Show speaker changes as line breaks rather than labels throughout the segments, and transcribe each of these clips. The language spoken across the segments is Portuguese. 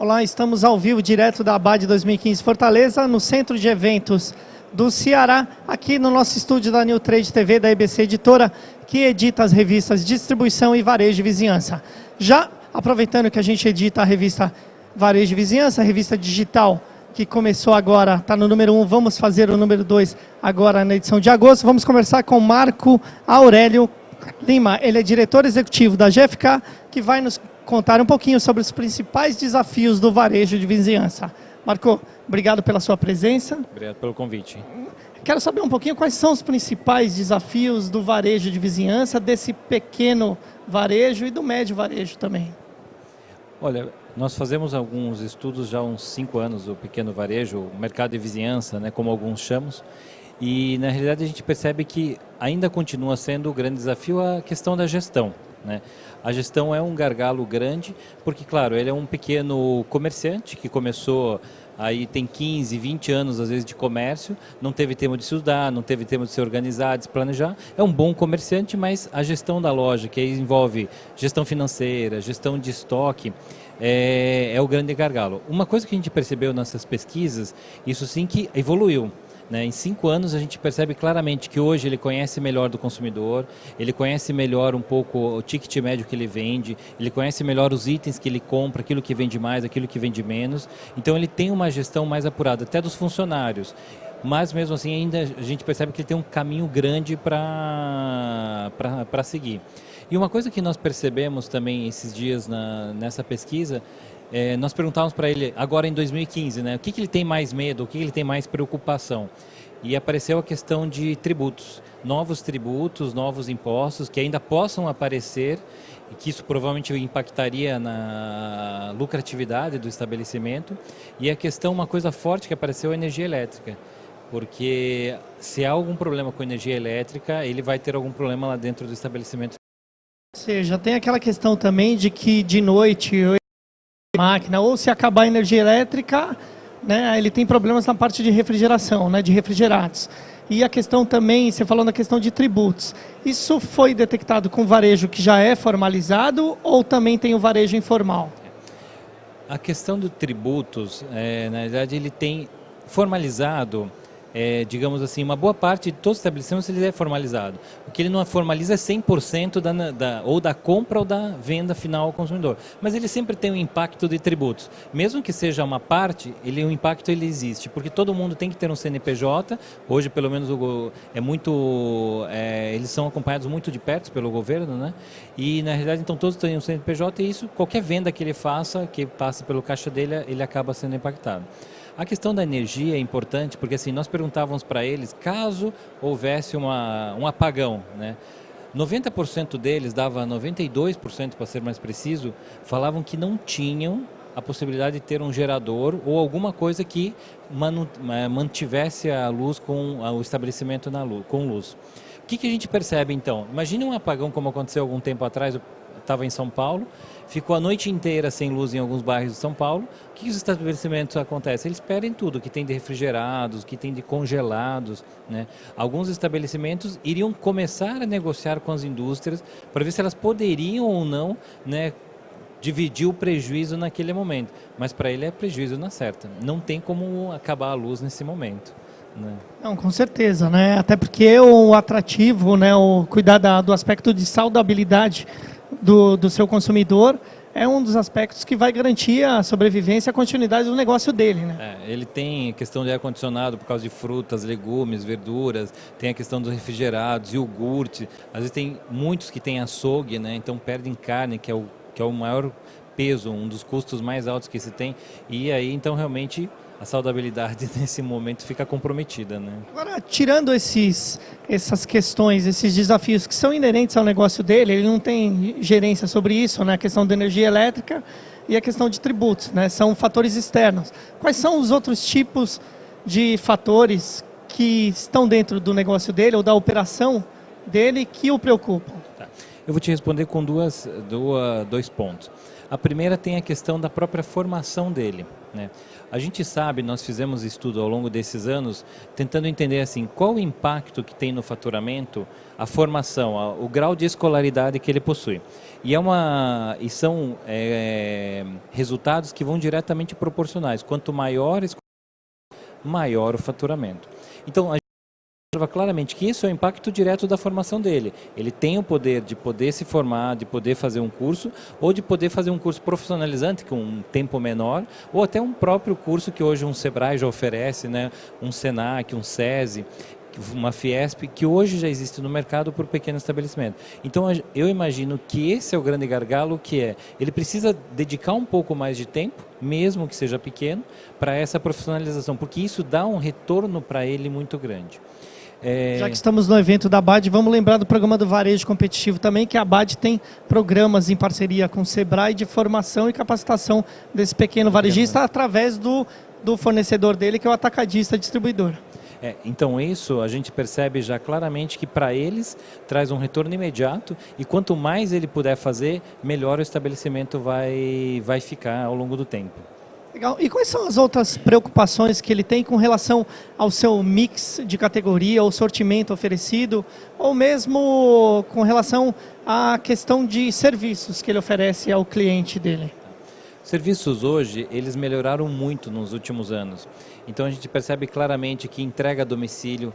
Olá, estamos ao vivo, direto da ABAD 2015 Fortaleza, no Centro de Eventos do Ceará, aqui no nosso estúdio da New Trade TV, da EBC Editora, que edita as revistas Distribuição e Varejo e Vizinhança. Já aproveitando que a gente edita a revista Varejo e Vizinhança, a revista digital, que começou agora, está no número 1, vamos fazer o número 2 agora na edição de agosto. Vamos conversar com Marco Aurélio Lima, ele é diretor executivo da GfK, que vai nos contar um pouquinho sobre os principais desafios do varejo de vizinhança. Marco, obrigado pela sua presença.
Obrigado pelo convite.
Quero saber um pouquinho quais são os principais desafios do varejo de vizinhança, desse pequeno varejo e do médio varejo também.
Olha, nós fazemos alguns estudos já há uns 5 anos do pequeno varejo, o mercado de vizinhança, né, como alguns chamamos, e na realidade a gente percebe que ainda continua sendo o grande desafio a questão da gestão, né? A gestão é um gargalo grande, porque claro, ele é um pequeno comerciante que começou, aí tem 15, 20 anos às vezes de comércio, não teve tempo de estudar, não teve tempo de se organizar, de se planejar. É um bom comerciante, mas a gestão da loja, que aí envolve gestão financeira, gestão de estoque, é o grande gargalo. Uma coisa que a gente percebeu nessas pesquisas, isso sim que evoluiu. Em 5 anos a gente percebe claramente que hoje ele conhece melhor do consumidor, ele conhece melhor um pouco o ticket médio que ele vende, ele conhece melhor os itens que ele compra, aquilo que vende mais, aquilo que vende menos. Então ele tem uma gestão mais apurada, até dos funcionários. Mas mesmo assim ainda a gente percebe que ele tem um caminho grande para seguir. E uma coisa que nós percebemos também esses dias nessa pesquisa, nós perguntávamos para ele, agora em 2015, né, o que ele tem mais medo, o que ele tem mais preocupação. E apareceu a questão de tributos, novos impostos que ainda possam aparecer, e que isso provavelmente impactaria na lucratividade do estabelecimento. E a questão, uma coisa forte que apareceu, é a energia elétrica. Porque se há algum problema com energia elétrica, ele vai ter algum problema lá dentro do estabelecimento.
Ou seja, tem aquela questão também de que de noite máquina, ou se acabar a energia elétrica, né, ele tem problemas na parte de refrigeração, né, de refrigerados. E a questão também, você falou na questão de tributos. Isso foi detectado com varejo que já é formalizado ou também tem o varejo informal?
A questão dos tributos, na verdade, ele tem formalizado, digamos assim, uma boa parte de todos os estabelecimentos ele é formalizado. O que ele não formaliza é 100% ou da compra ou da venda final ao consumidor. Mas ele sempre tem um impacto de tributos. Mesmo que seja uma parte, o impacto ele existe, porque todo mundo tem que ter um CNPJ. Hoje, pelo menos, eles são acompanhados muito de perto pelo governo, né? E, na realidade, então, todos têm um CNPJ e isso, qualquer venda que ele faça, que passa pelo caixa dele, ele acaba sendo impactado. A questão da energia é importante porque assim, nós perguntávamos para eles, caso houvesse um apagão, né? 90% deles, dava 92% para ser mais preciso, falavam que não tinham a possibilidade de ter um gerador ou alguma coisa que mantivesse a luz o estabelecimento com luz. O que a gente percebe então? Imagine um apagão como aconteceu algum tempo atrás, eu estava em São Paulo, ficou a noite inteira sem luz em alguns bairros de São Paulo. O que os estabelecimentos acontecem? Eles perdem tudo, que tem de refrigerados, que tem de congelados, né? Alguns estabelecimentos iriam começar a negociar com as indústrias para ver se elas poderiam ou não, né, dividir o prejuízo naquele momento. Mas para ele é prejuízo na certa. Não tem como acabar a luz nesse momento, né?
Não, com certeza, né? Até porque o atrativo, né, o cuidar do aspecto de saudabilidade do seu consumidor é um dos aspectos que vai garantir a sobrevivência e a continuidade do negócio dele, né?
Ele tem questão de ar-condicionado por causa de frutas, legumes, verduras, tem a questão dos refrigerados, iogurte, às vezes tem muitos que têm açougue, né? Então perdem carne, que é o maior peso, um dos custos mais altos que se tem, e aí então realmente a saudabilidade nesse momento fica comprometida, né? Agora,
tirando essas questões, esses desafios que são inerentes ao negócio dele, ele não tem gerência sobre isso, né? A questão da energia elétrica e a questão de tributos, né? São fatores externos. Quais são os outros tipos de fatores que estão dentro do negócio dele ou da operação dele que o preocupam?
Eu vou te responder com dois pontos. A primeira tem a questão da própria formação dele, né? A gente sabe, nós fizemos estudo ao longo desses anos, tentando entender assim, qual o impacto que tem no faturamento a formação, o grau de escolaridade que ele possui. E são resultados que vão diretamente proporcionais. Quanto maior o faturamento. Então, observa claramente que isso é o impacto direto da formação dele. Ele tem o poder de poder se formar, de poder fazer um curso, ou de poder fazer um curso profissionalizante com um tempo menor, ou até um próprio curso que hoje um Sebrae já oferece, né? Um Senac, um SESI, uma Fiesp, que hoje já existe no mercado por pequeno estabelecimento. Então, eu imagino que esse é o grande gargalo, ele precisa dedicar um pouco mais de tempo, mesmo que seja pequeno, para essa profissionalização, porque isso dá um retorno para ele muito grande.
Já que estamos no evento da ABAD, vamos lembrar do programa do Varejo Competitivo também, que a ABAD tem programas em parceria com o Sebrae de formação e capacitação desse pequeno varejista através do fornecedor dele, que é o atacadista distribuidor.
Então isso a gente percebe já claramente que para eles traz um retorno imediato e quanto mais ele puder fazer, melhor o estabelecimento vai ficar ao longo do tempo.
Legal. E quais são as outras preocupações que ele tem com relação ao seu mix de categoria, ou sortimento oferecido, ou mesmo com relação à questão de serviços que ele oferece ao cliente dele?
Serviços hoje, eles melhoraram muito nos últimos anos. Então a gente percebe claramente que entrega a domicílio,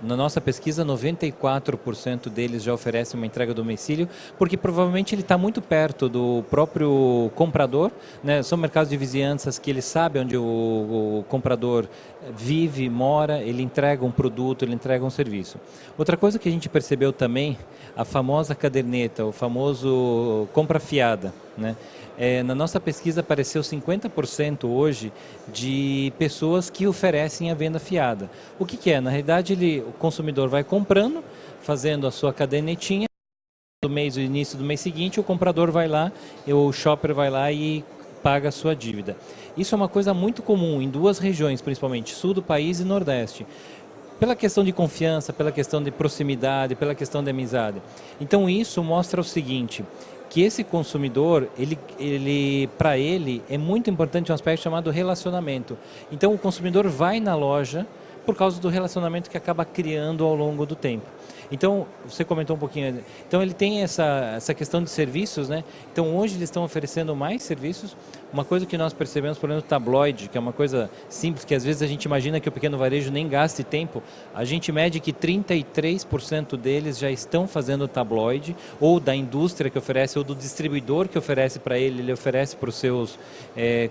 na nossa pesquisa, 94% deles já oferecem uma entrega a domicílio, porque provavelmente ele está muito perto do próprio comprador, né? São mercados de vizinhanças que ele sabe onde o comprador vive, mora, ele entrega um produto, ele entrega um serviço. Outra coisa que a gente percebeu também, a famosa caderneta, o famoso compra fiada, né? Na nossa pesquisa apareceu 50% hoje de pessoas que oferecem a venda fiada. O que é? Na realidade, o consumidor vai comprando, fazendo a sua cadernetinha, no início do mês seguinte, o comprador vai lá, o shopper vai lá e paga a sua dívida. Isso é uma coisa muito comum em duas regiões, principalmente sul do país e nordeste. Pela questão de confiança, pela questão de proximidade, pela questão de amizade. Então isso mostra o seguinte, que esse consumidor, para ele é muito importante um aspecto chamado relacionamento. Então o consumidor vai na loja por causa do relacionamento que acaba criando ao longo do tempo. Então, você comentou um pouquinho, então ele tem essa questão de serviços, né? Então hoje eles estão oferecendo mais serviços. Uma coisa que nós percebemos, por exemplo, o tabloide, que é uma coisa simples, que às vezes a gente imagina que o pequeno varejo nem gaste tempo, a gente mede que 33% deles já estão fazendo tabloide, ou da indústria que oferece, ou do distribuidor que oferece para ele oferece para os seus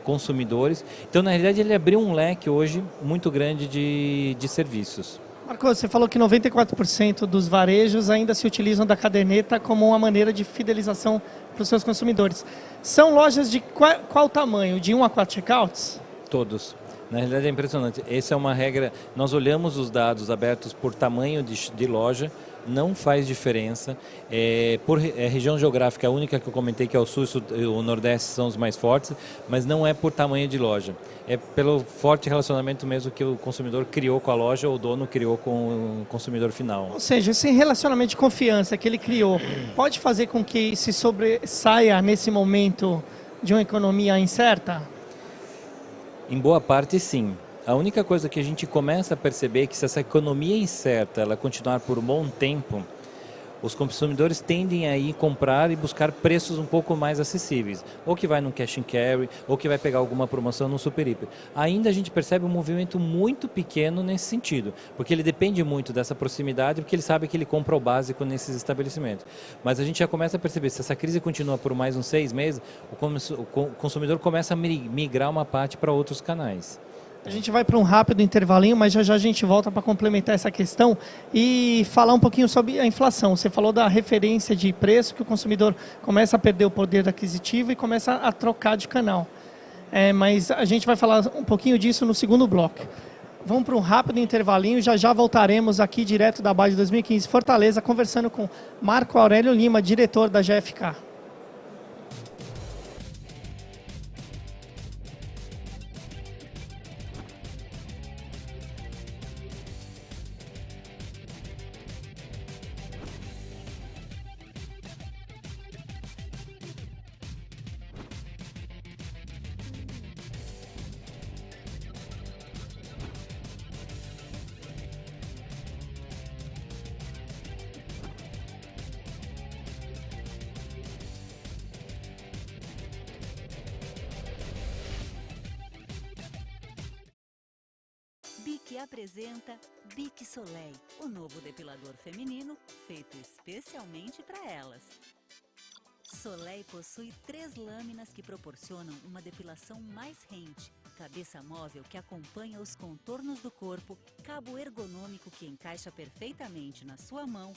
consumidores. Então, na realidade, ele abriu um leque hoje muito grande de serviços.
Marco, você falou que 94% dos varejos ainda se utilizam da caderneta como uma maneira de fidelização para os seus consumidores. São lojas de qual tamanho? De 1 a 4 checkouts?
Todos. Na realidade é impressionante. Essa é uma regra, nós olhamos os dados abertos por tamanho de loja, não faz diferença. Por região geográfica, a única que eu comentei que é o sul e o nordeste são os mais fortes, mas não é por tamanho de loja. É pelo forte relacionamento mesmo que o consumidor criou com a loja ou o dono criou com o consumidor final.
Ou seja, esse relacionamento de confiança que ele criou pode fazer com que se sobressaia nesse momento de uma economia incerta?
Em boa parte, sim. A única coisa que a gente começa a perceber é que se essa economia incerta ela continuar por um bom tempo, os consumidores tendem a ir comprar e buscar preços um pouco mais acessíveis. Ou que vai no cash and carry, ou que vai pegar alguma promoção no Super Hiper. Ainda a gente percebe um movimento muito pequeno nesse sentido, porque ele depende muito dessa proximidade, porque ele sabe que ele compra o básico nesses estabelecimentos. Mas a gente já começa a perceber, se essa crise continua por mais uns 6 meses, o consumidor começa a migrar uma parte para outros canais.
A gente vai para um rápido intervalinho, mas já já a gente volta para complementar essa questão e falar um pouquinho sobre a inflação. Você falou da referência de preço, que o consumidor começa a perder o poder aquisitivo e começa a trocar de canal. Mas a gente vai falar um pouquinho disso no segundo bloco. Vamos para um rápido intervalinho, já já voltaremos aqui direto da ABAD 2015 Fortaleza, conversando com Marco Aurélio Lima, diretor da GFK.
Bic apresenta Bic Soleil, o novo depilador feminino feito especialmente para elas. Soleil possui 3 lâminas que proporcionam uma depilação mais rente, cabeça móvel que acompanha os contornos do corpo, cabo ergonômico que encaixa perfeitamente na sua mão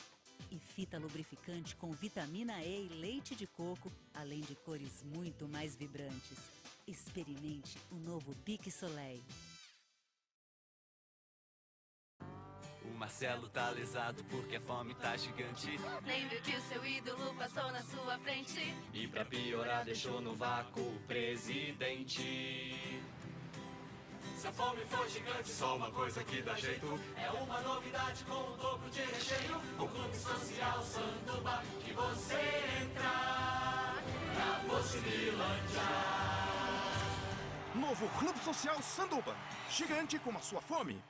e fita lubrificante com vitamina E e leite de coco, além de cores muito mais vibrantes. Experimente o novo Bic Soleil.
O Marcelo tá lesado porque a fome tá gigante.
Lembre que o seu ídolo passou na sua frente.
E pra piorar deixou no vácuo o presidente. Se a fome for gigante, só uma coisa que dá jeito. É uma novidade com o dobro de recheio. O Clube Social Sanduba que você entra na Pocilândia.
Novo Clube Social Sanduba, gigante como a sua fome.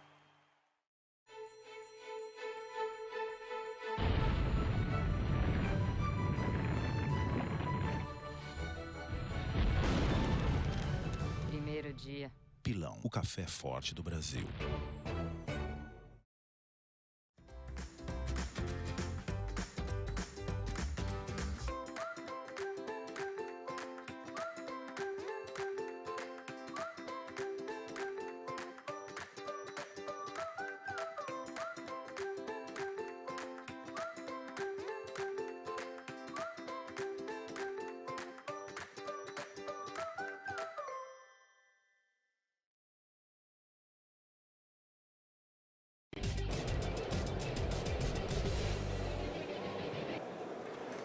Primeiro dia.
Pilão, o café forte do Brasil.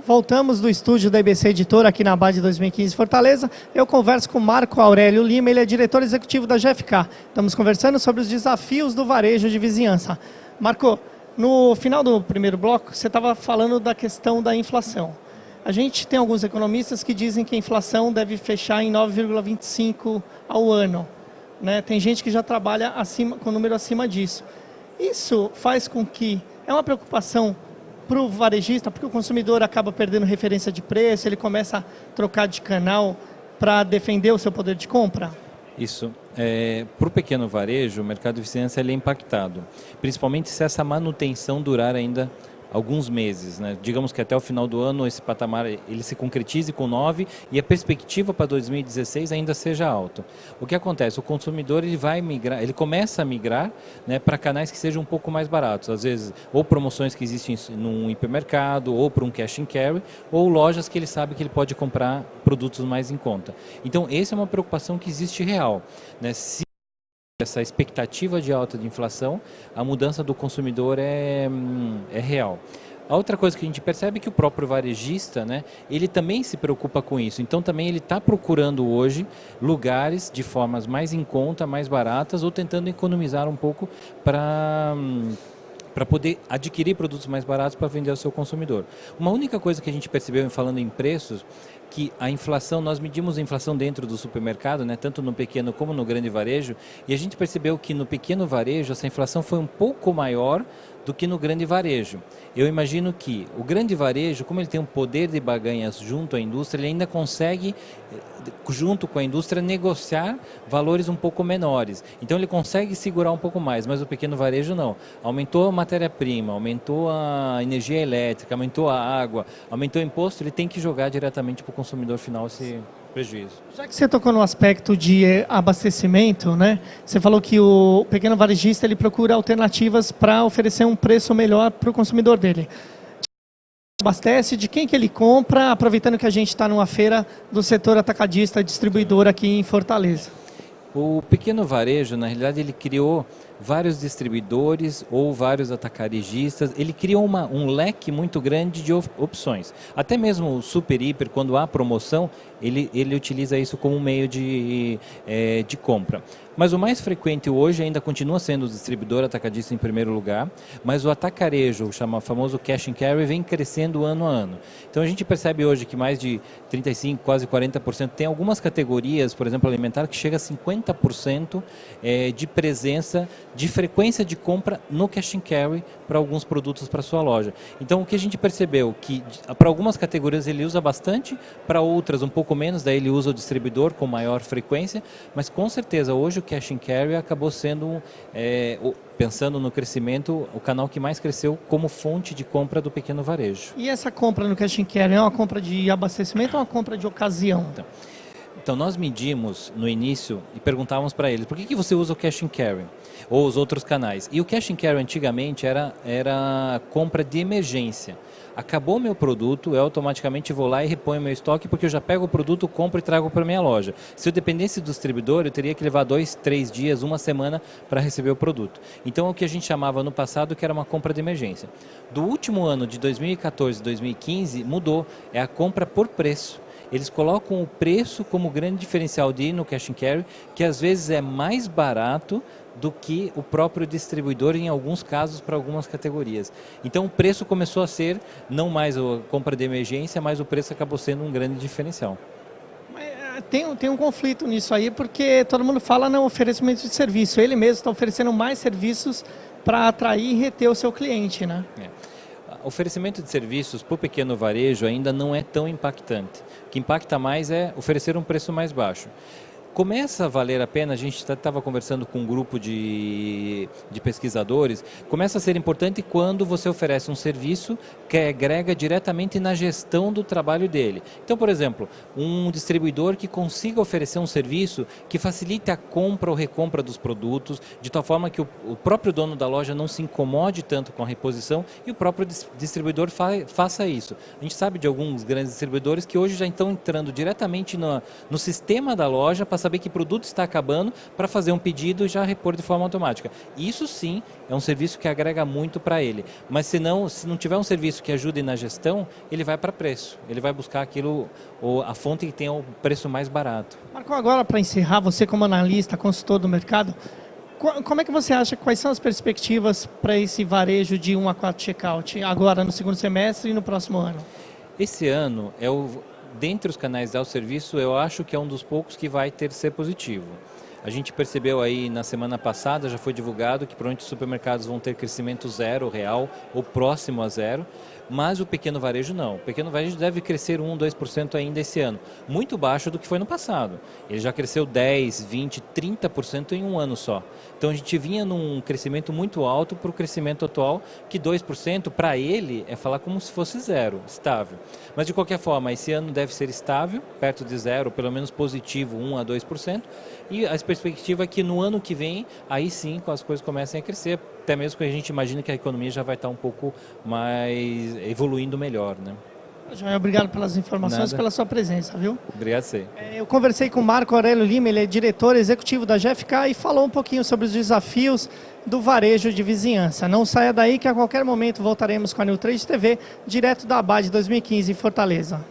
Voltamos do estúdio da IBC Editora aqui na Abade 2015 Fortaleza. Eu converso com Marco Aurélio Lima, ele é diretor executivo da GFK. Estamos conversando sobre os desafios do varejo de vizinhança. Marco, no final do primeiro bloco, você estava falando da questão da inflação. A gente tem alguns economistas que dizem que a inflação deve fechar em 9,25% ao ano, né? Tem gente que já trabalha com número acima disso. Isso faz com que... É uma preocupação para o varejista, porque o consumidor acaba perdendo referência de preço, ele começa a trocar de canal para defender o seu poder de compra?
Isso. Para o pequeno varejo, o mercado de vizinhança ele é impactado, principalmente se essa manutenção durar ainda alguns meses, né? Digamos que até o final do ano esse patamar ele se concretize com 9 e a perspectiva para 2016 ainda seja alta. O que acontece? O consumidor ele vai migrar, ele começa a migrar, né, para canais que sejam um pouco mais baratos, às vezes ou promoções que existem num hipermercado, ou para um cash and carry, ou lojas que ele sabe que ele pode comprar produtos mais em conta. Então essa é uma preocupação que existe real, né? Se essa expectativa de alta de inflação, a mudança do consumidor é real. A outra coisa que a gente percebe é que o próprio varejista, né, ele também se preocupa com isso. Então também ele está procurando hoje lugares de formas mais em conta, mais baratas, ou tentando economizar um pouco para poder adquirir produtos mais baratos para vender ao seu consumidor. Uma única coisa que a gente percebeu falando em preços, que a inflação, nós medimos a inflação dentro do supermercado, né, tanto no pequeno como no grande varejo, e a gente percebeu que no pequeno varejo essa inflação foi um pouco maior do que no grande varejo. Eu imagino que o grande varejo, como ele tem um poder de barganhas junto à indústria, ele ainda consegue, junto com a indústria, negociar valores um pouco menores. Então ele consegue segurar um pouco mais, mas o pequeno varejo não. Aumentou a matéria-prima, aumentou a energia elétrica, aumentou a água, aumentou o imposto, ele tem que jogar diretamente para o consumidor final esse prejuízo.
Já que você tocou no aspecto de abastecimento, né? Você falou que o pequeno varejista ele procura alternativas para oferecer um preço melhor para o consumidor dele. Abastece de quem que ele compra, aproveitando que a gente está numa feira do setor atacadista distribuidor aqui em Fortaleza.
O pequeno varejo, na realidade, ele criou vários distribuidores ou vários atacaregistas, ele criou um leque muito grande de opções. Até mesmo o Super Hiper, quando há promoção, ele utiliza isso como meio de compra. Mas o mais frequente hoje ainda continua sendo o distribuidor atacadista em primeiro lugar, mas o atacarejo, o famoso cash and carry, vem crescendo ano a ano. Então a gente percebe hoje que mais de 35%, quase 40%, tem algumas categorias, por exemplo, alimentar, que chega a 50% de presença, de frequência de compra no cash and carry para alguns produtos para sua loja. Então o que a gente percebeu que para algumas categorias ele usa bastante, para outras um pouco menos, daí ele usa o distribuidor com maior frequência, mas com certeza hoje o Cash and Carry acabou sendo, pensando no crescimento, o canal que mais cresceu como fonte de compra do pequeno varejo.
E essa compra no Cash and Carry é uma compra de abastecimento ou uma compra de ocasião?
Então nós medimos no início e perguntávamos para eles, por que você usa o Cash and Carry ou os outros canais? E o Cash and Carry antigamente era compra de emergência. Acabou meu produto, eu automaticamente vou lá e reponho meu estoque, porque eu já pego o produto, compro e trago para minha loja. Se eu dependesse do distribuidor, eu teria que levar 2, 3 dias, uma semana para receber o produto. Então é o que a gente chamava no passado que era uma compra de emergência. Do último ano de 2014 e 2015 mudou, é a compra por preço. Eles colocam o preço como grande diferencial de ir no Cash and Carry, que às vezes é mais barato do que o próprio distribuidor, em alguns casos, para algumas categorias. Então o preço começou a ser, não mais a compra de emergência, mas o preço acabou sendo um grande diferencial.
Tem um conflito nisso aí, porque todo mundo fala no oferecimento de serviço. Ele mesmo está oferecendo mais serviços para atrair e reter o seu cliente, né?
Oferecimento de serviços para o pequeno varejo ainda não é tão impactante. O que impacta mais é oferecer um preço mais baixo. Começa a valer a pena, a gente estava conversando com um grupo de pesquisadores, começa a ser importante quando você oferece um serviço que agrega diretamente na gestão do trabalho dele. Então, por exemplo, um distribuidor que consiga oferecer um serviço que facilite a compra ou recompra dos produtos, de tal forma que o próprio dono da loja não se incomode tanto com a reposição e o próprio distribuidor faça isso. A gente sabe de alguns grandes distribuidores que hoje já estão entrando diretamente no sistema da loja para saber que produto está acabando para fazer um pedido e já repor de forma automática. Isso sim é um serviço que agrega muito para ele. Mas se não tiver um serviço que ajude na gestão, ele vai para preço. Ele vai buscar aquilo, a fonte que tenha o preço mais barato.
Marco, agora para encerrar, você como analista, consultor do mercado, como é que você acha, quais são as perspectivas para esse varejo de 1 a 4 checkout, agora no segundo semestre e no próximo ano?
Esse ano dentre os canais de autosserviço, eu acho que é um dos poucos que vai ser positivo. A gente percebeu aí na semana passada, já foi divulgado que provavelmente os supermercados vão ter crescimento zero real ou próximo a zero, mas o pequeno varejo não. O pequeno varejo deve crescer 1, 2% ainda esse ano, muito baixo do que foi no passado. Ele já cresceu 10, 20, 30% em um ano só. Então a gente vinha num crescimento muito alto para o crescimento atual, que 2% para ele é falar como se fosse zero, estável. Mas de qualquer forma, esse ano deve ser estável, perto de zero, pelo menos positivo, 1 a 2%, e a perspectiva é que no ano que vem, aí sim, as coisas comecem a crescer, até mesmo que a gente imagina que a economia já vai estar um pouco mais evoluindo melhor, né?
Joel, obrigado pelas informações e pela sua presença, viu?
Obrigado a você.
Eu conversei com o Marco Aurélio Lima, ele é diretor executivo da GFK e falou um pouquinho sobre os desafios do varejo de vizinhança. Não saia daí que a qualquer momento voltaremos com a New Trade TV, direto da ABAD 2015 em Fortaleza.